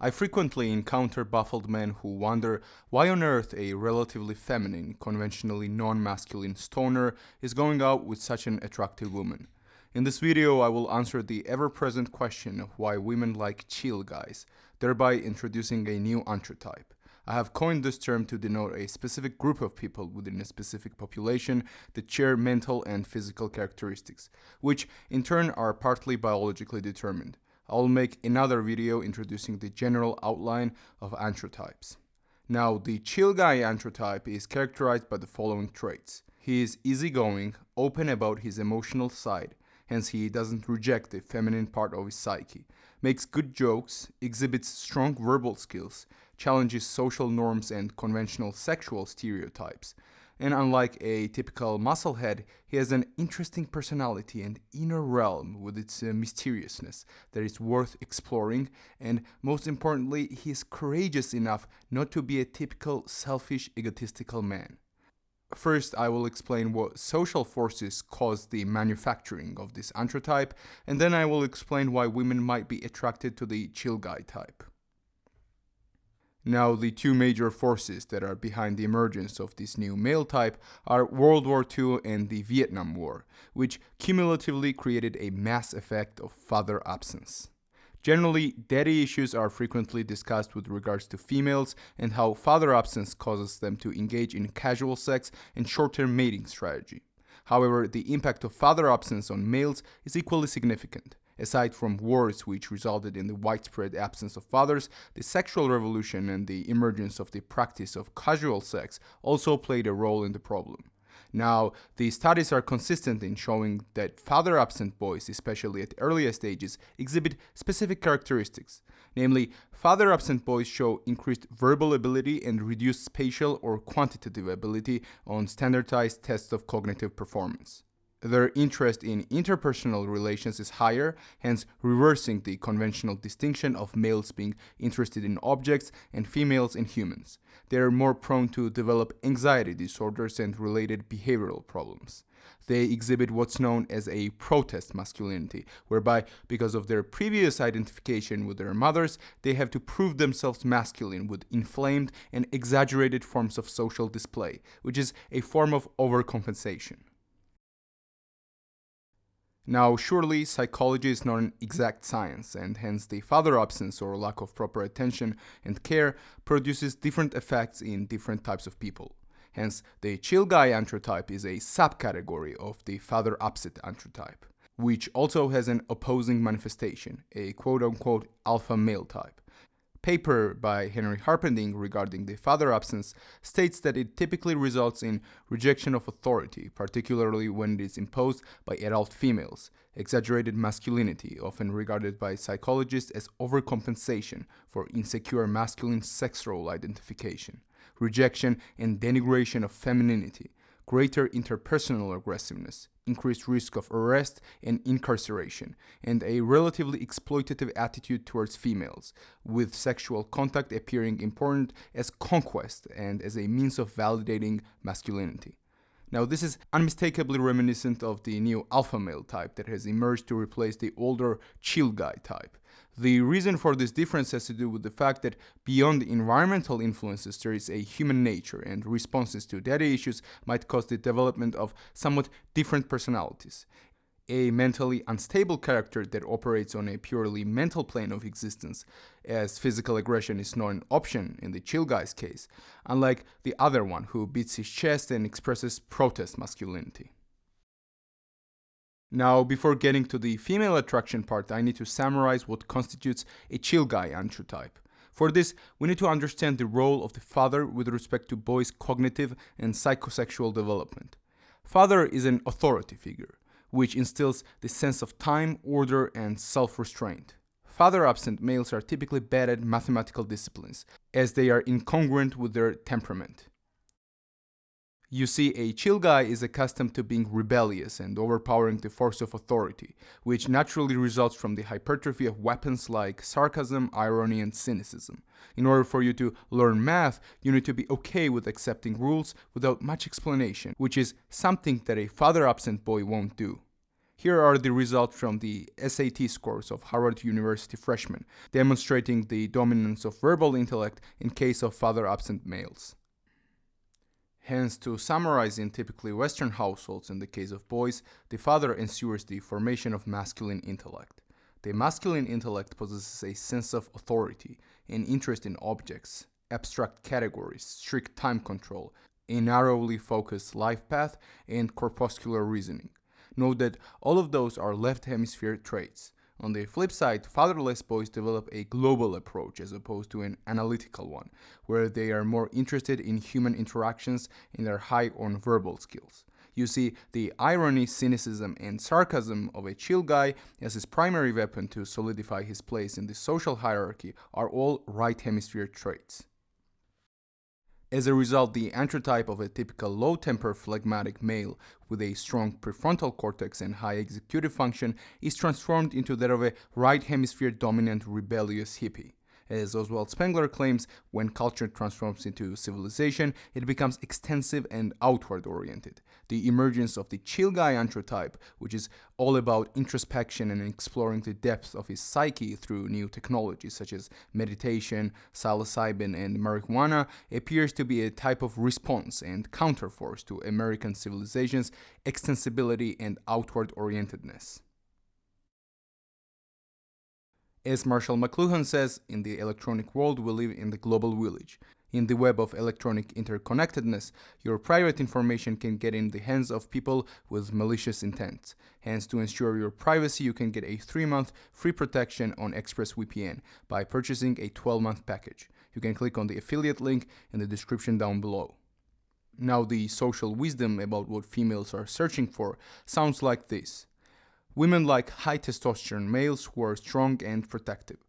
I frequently encounter baffled men who wonder why on earth a relatively feminine, conventionally non-masculine stoner is going out with such an attractive woman. In this video, I will answer the ever-present question of why women like chill guys, thereby introducing a new anthrotype. I have coined this term to denote a specific group of people within a specific population that share mental and physical characteristics, which in turn are partly biologically determined. I will make another video introducing the general outline of anthrotypes. Now, the chill guy anthrotype is characterized by the following traits. He is easygoing, open about his emotional side, hence he doesn't reject the feminine part of his psyche, makes good jokes, exhibits strong verbal skills, challenges social norms and conventional sexual stereotypes. And unlike a typical musclehead, he has an interesting personality and inner realm with its mysteriousness that is worth exploring, and most importantly, he is courageous enough not to be a typical selfish, egotistical man. First, I will explain what social forces cause the manufacturing of this anthrotype, and then I will explain why women might be attracted to the chill guy type. Now, the two major forces that are behind the emergence of this new male type are World War II and the Vietnam War, which cumulatively created a mass effect of father absence. Generally, daddy issues are frequently discussed with regards to females and how father absence causes them to engage in casual sex and short-term mating strategy. However, the impact of father absence on males is equally significant. Aside from wars which resulted in the widespread absence of fathers, the sexual revolution and the emergence of the practice of casual sex also played a role in the problem. Now, the studies are consistent in showing that father-absent boys, especially at earlier stages, exhibit specific characteristics. Namely, father-absent boys show increased verbal ability and reduced spatial or quantitative ability on standardized tests of cognitive performance. Their interest in interpersonal relations is higher, hence reversing the conventional distinction of males being interested in objects and females in humans. They are more prone to develop anxiety disorders and related behavioral problems. They exhibit what's known as a protest masculinity, whereby, because of their previous identification with their mothers, they have to prove themselves masculine with inflamed and exaggerated forms of social display, which is a form of overcompensation. Now, surely, psychology is not an exact science, and hence the father absence or lack of proper attention and care produces different effects in different types of people. Hence, the chill guy anthrotype is a subcategory of the father absent anthrotype, which also has an opposing manifestation, a quote-unquote alpha male type. Paper by Harpending regarding the father absence states that it typically results in rejection of authority, particularly when it is imposed by adult females, exaggerated masculinity, often regarded by psychologists as overcompensation for insecure masculine sex role identification, rejection and denigration of femininity, greater interpersonal aggressiveness, increased risk of arrest and incarceration, and a relatively exploitative attitude towards females, with sexual contact appearing important as conquest and as a means of validating masculinity. Now, this is unmistakably reminiscent of the new alpha male type that has emerged to replace the older chill guy type. The reason for this difference has to do with the fact that beyond the environmental influences, there is a human nature, and responses to daddy issues might cause the development of somewhat different personalities. A mentally unstable character that operates on a purely mental plane of existence, as physical aggression is not an option in the chill guy's case, unlike the other one who beats his chest and expresses protest masculinity. Now, before getting to the female attraction part, I need to summarize what constitutes a chill guy anthrotype. For this, we need to understand the role of the father with respect to boys' cognitive and psychosexual development. Father is an authority figure, which instills the sense of time, order, and self-restraint. Father-absent males are typically bad at mathematical disciplines, as they are incongruent with their temperament. You see, a chill guy is accustomed to being rebellious and overpowering the force of authority, which naturally results from the hypertrophy of weapons like sarcasm, irony, and cynicism. In order for you to learn math, you need to be okay with accepting rules without much explanation, which is something that a father-absent boy won't do. Here are the results from the SAT scores of Harvard University freshmen, demonstrating the dominance of verbal intellect in case of father-absent males. Hence, to summarize, in typically Western households in the case of boys, the father ensures the formation of masculine intellect. The masculine intellect possesses a sense of authority, an interest in objects, abstract categories, strict time control, a narrowly focused life path, and corpuscular reasoning. Note that all of those are left hemisphere traits. On the flip side, fatherless boys develop a global approach as opposed to an analytical one, where they are more interested in human interactions and are high on verbal skills. You see, the irony, cynicism, and sarcasm of a chill guy as his primary weapon to solidify his place in the social hierarchy are all right hemisphere traits. As a result, the antrhotype of a typical low-temper phlegmatic male with a strong prefrontal cortex and high executive function is transformed into that of a right hemisphere dominant rebellious hippie. As Oswald Spengler claims, when culture transforms into civilization, it becomes extensive and outward-oriented. The emergence of the chill guy anthrotype, which is all about introspection and exploring the depths of his psyche through new technologies such as meditation, psilocybin, and marijuana, appears to be a type of response and counterforce to American civilization's extensibility and outward-orientedness. As Marshall McLuhan says, in the electronic world we live in the global village. In the web of electronic interconnectedness, your private information can get in the hands of people with malicious intents. Hence, to ensure your privacy, you can get a 3-month free protection on Expressvpn by purchasing a 12-month package. You can click on the affiliate link in the description down below. Now, the social wisdom about what females are searching for sounds like this. Women like high testosterone males who are strong and protective.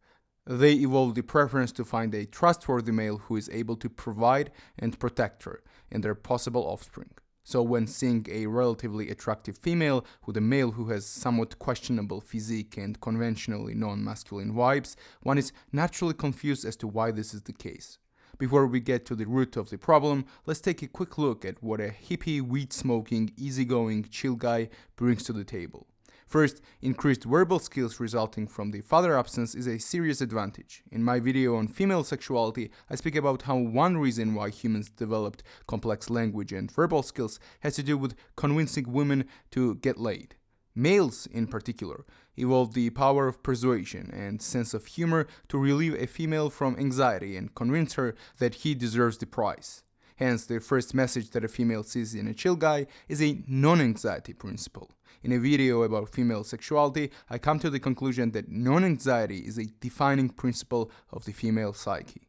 They evolve the preference to find a trustworthy male who is able to provide and protect her and their possible offspring. So when seeing a relatively attractive female with a male who has somewhat questionable physique and conventionally non-masculine vibes, one is naturally confused as to why this is the case. Before we get to the root of the problem, let's take a quick look at what a hippie, weed-smoking, easygoing, chill guy brings to the table. First, increased verbal skills resulting from the father absence is a serious advantage. In my video on female sexuality, I speak about how one reason why humans developed complex language and verbal skills has to do with convincing women to get laid. Males, in particular, evolved the power of persuasion and sense of humor to relieve a female from anxiety and convince her that he deserves the prize. Hence, the first message that a female sees in a chill guy is a non-anxiety principle. In a video about female sexuality, I come to the conclusion that non-anxiety is a defining principle of the female psyche.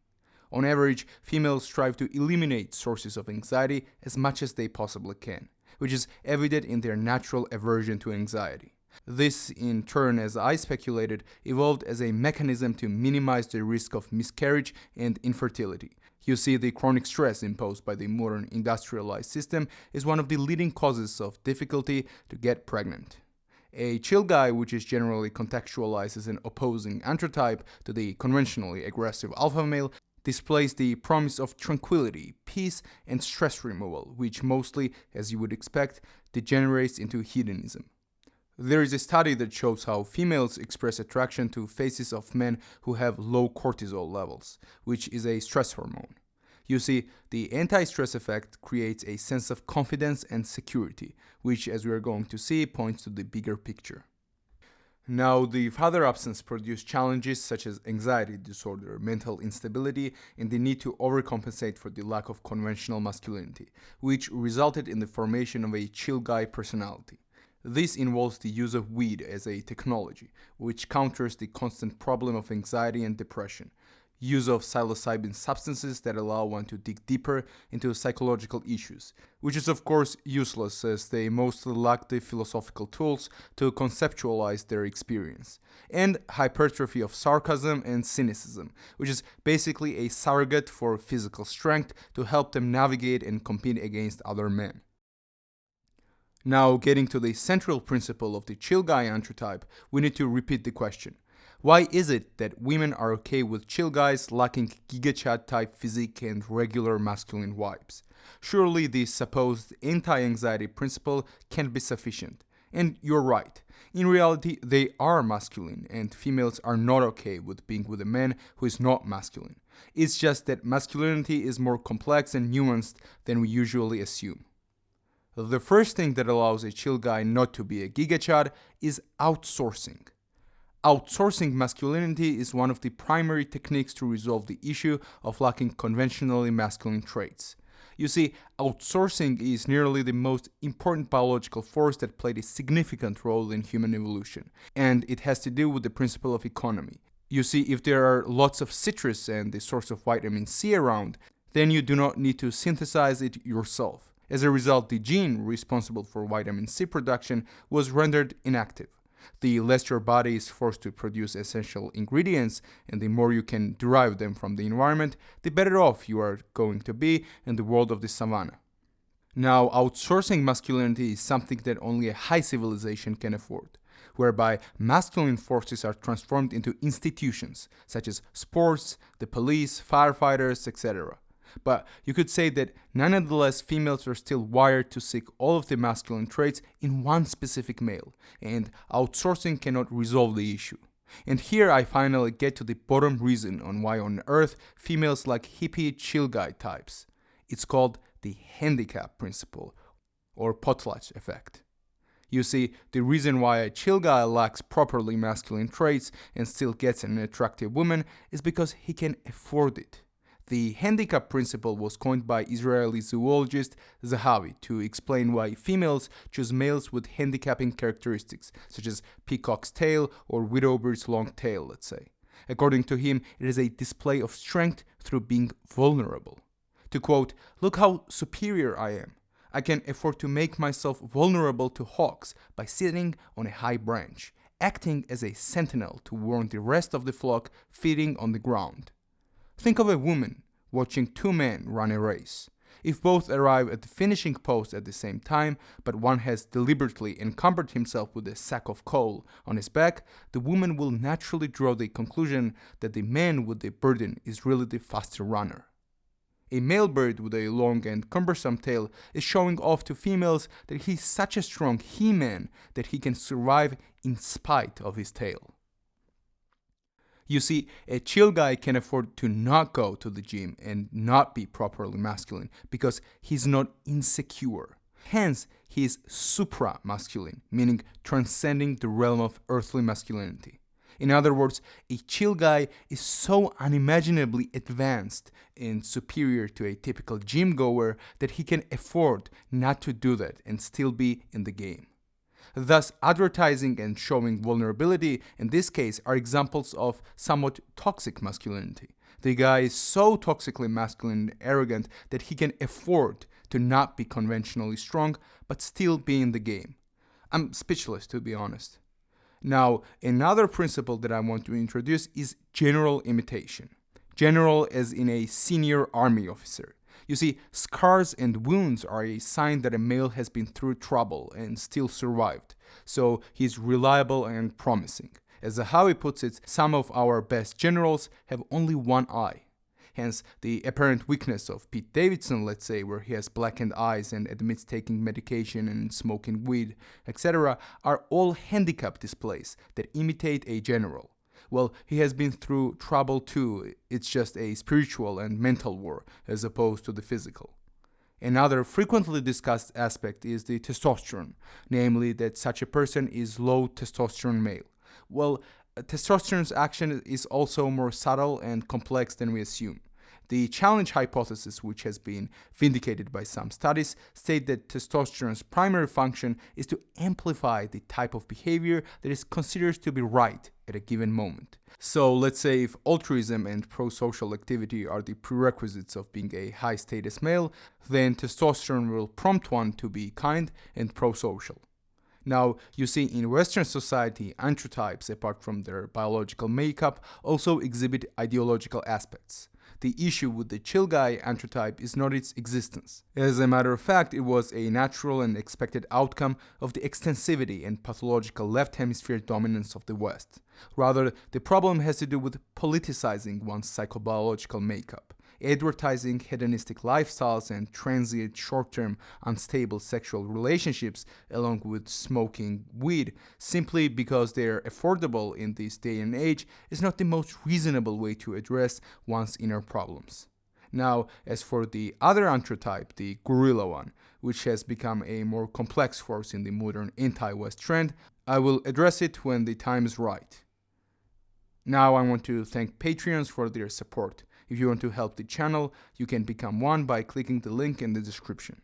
On average, females strive to eliminate sources of anxiety as much as they possibly can, which is evident in their natural aversion to anxiety. This, in turn, as I speculated, evolved as a mechanism to minimize the risk of miscarriage and infertility. You see, the chronic stress imposed by the modern industrialized system is one of the leading causes of difficulty to get pregnant. A chill guy, which is generally contextualized as an opposing anthrotype to the conventionally aggressive alpha male, displays the promise of tranquility, peace, and stress removal, which mostly, as you would expect, degenerates into hedonism. There is a study that shows how females express attraction to faces of men who have low cortisol levels, which is a stress hormone. You see, the anti-stress effect creates a sense of confidence and security, which, as we are going to see, points to the bigger picture. Now, the father absence produced challenges such as anxiety disorder, mental instability, and the need to overcompensate for the lack of conventional masculinity, which resulted in the formation of a chill guy personality. This involves the use of weed as a technology, which counters the constant problem of anxiety and depression. Use of psilocybin substances that allow one to dig deeper into psychological issues, which is of course useless as they mostly lack the philosophical tools to conceptualize their experience. And hypertrophy of sarcasm and cynicism, which is basically a surrogate for physical strength to help them navigate and compete against other men. Now, getting to the central principle of the chill guy anthrotype, we need to repeat the question. Why is it that women are okay with chill guys lacking gigachad type physique and regular masculine vibes? Surely the supposed anti-anxiety principle can't be sufficient. And you're right. In reality, they are masculine, and females are not okay with being with a man who is not masculine. It's just that masculinity is more complex and nuanced than we usually assume. The first thing that allows a chill guy not to be a gigachad is outsourcing. Outsourcing masculinity is one of the primary techniques to resolve the issue of lacking conventionally masculine traits. You see, outsourcing is nearly the most important biological force that played a significant role in human evolution, and it has to do with the principle of economy. You see, if there are lots of citrus and the source of vitamin C around, then you do not need to synthesize it yourself. As a result, the gene responsible for vitamin C production was rendered inactive. The less your body is forced to produce essential ingredients and the more you can derive them from the environment, the better off you are going to be in the world of the savannah. Now, outsourcing masculinity is something that only a high civilization can afford, whereby masculine forces are transformed into institutions such as sports, the police, firefighters, etc. But you could say that nonetheless females are still wired to seek all of the masculine traits in one specific male, and outsourcing cannot resolve the issue. And here I finally get to the bottom reason on why on Earth females like hippie chill guy types. It's called the handicap principle, or potlatch effect. You see, the reason why a chill guy lacks properly masculine traits and still gets an attractive woman is because he can afford it. The handicap principle was coined by Israeli zoologist Zahavi to explain why females choose males with handicapping characteristics, such as peacock's tail or widowbird's long tail, let's say. According to him, it is a display of strength through being vulnerable. To quote, "Look how superior I am. I can afford to make myself vulnerable to hawks by sitting on a high branch, acting as a sentinel to warn the rest of the flock feeding on the ground." Think of a woman watching two men run a race. If both arrive at the finishing post at the same time, but one has deliberately encumbered himself with a sack of coal on his back, the woman will naturally draw the conclusion that the man with the burden is really the faster runner. A male bird with a long and cumbersome tail is showing off to females that he's such a strong he-man that he can survive in spite of his tail. You see, a chill guy can afford to not go to the gym and not be properly masculine because he's not insecure. Hence, he is supra-masculine, meaning transcending the realm of earthly masculinity. In other words, a chill guy is so unimaginably advanced and superior to a typical gym goer that he can afford not to do that and still be in the game. Thus, advertising and showing vulnerability in this case are examples of somewhat toxic masculinity. The guy is so toxically masculine and arrogant that he can afford to not be conventionally strong but still be in the game. I'm speechless, to be honest. Now, another principle that I want to introduce is general imitation. General as in a senior army officer. You see, scars and wounds are a sign that a male has been through trouble and still survived, so he's reliable and promising. As Zahawi puts it, some of our best generals have only one eye. Hence, the apparent weakness of Pete Davidson, let's say, where he has blackened eyes and admits taking medication and smoking weed, etc., are all handicap displays that imitate a general. Well, he has been through trouble too. It's just a spiritual and mental war as opposed to the physical. Another frequently discussed aspect is the testosterone, namely that such a person is low testosterone male. Well, testosterone's action is also more subtle and complex than we assume. The challenge hypothesis, which has been vindicated by some studies, state that testosterone's primary function is to amplify the type of behavior that is considered to be right at a given moment. So let's say if altruism and pro-social activity are the prerequisites of being a high-status male, then testosterone will prompt one to be kind and pro-social. Now, you see, in Western society, anthrotypes, apart from their biological makeup, also exhibit ideological aspects. The issue with the chill guy anthrotype is not its existence. As a matter of fact, it was a natural and expected outcome of the extensivity and pathological left hemisphere dominance of the West. Rather, the problem has to do with politicizing one's psychobiological makeup. advertising hedonistic lifestyles and transient short-term unstable sexual relationships along with smoking weed simply because they're affordable in this day and age is not the most reasonable way to address one's inner problems. Now, as for the other anthrotype, the gorilla one, which has become a more complex force in the modern anti-West trend, I will address it when the time is right. Now I want to thank Patreons for their support. If you want to help the channel, you can become one by clicking the link in the description.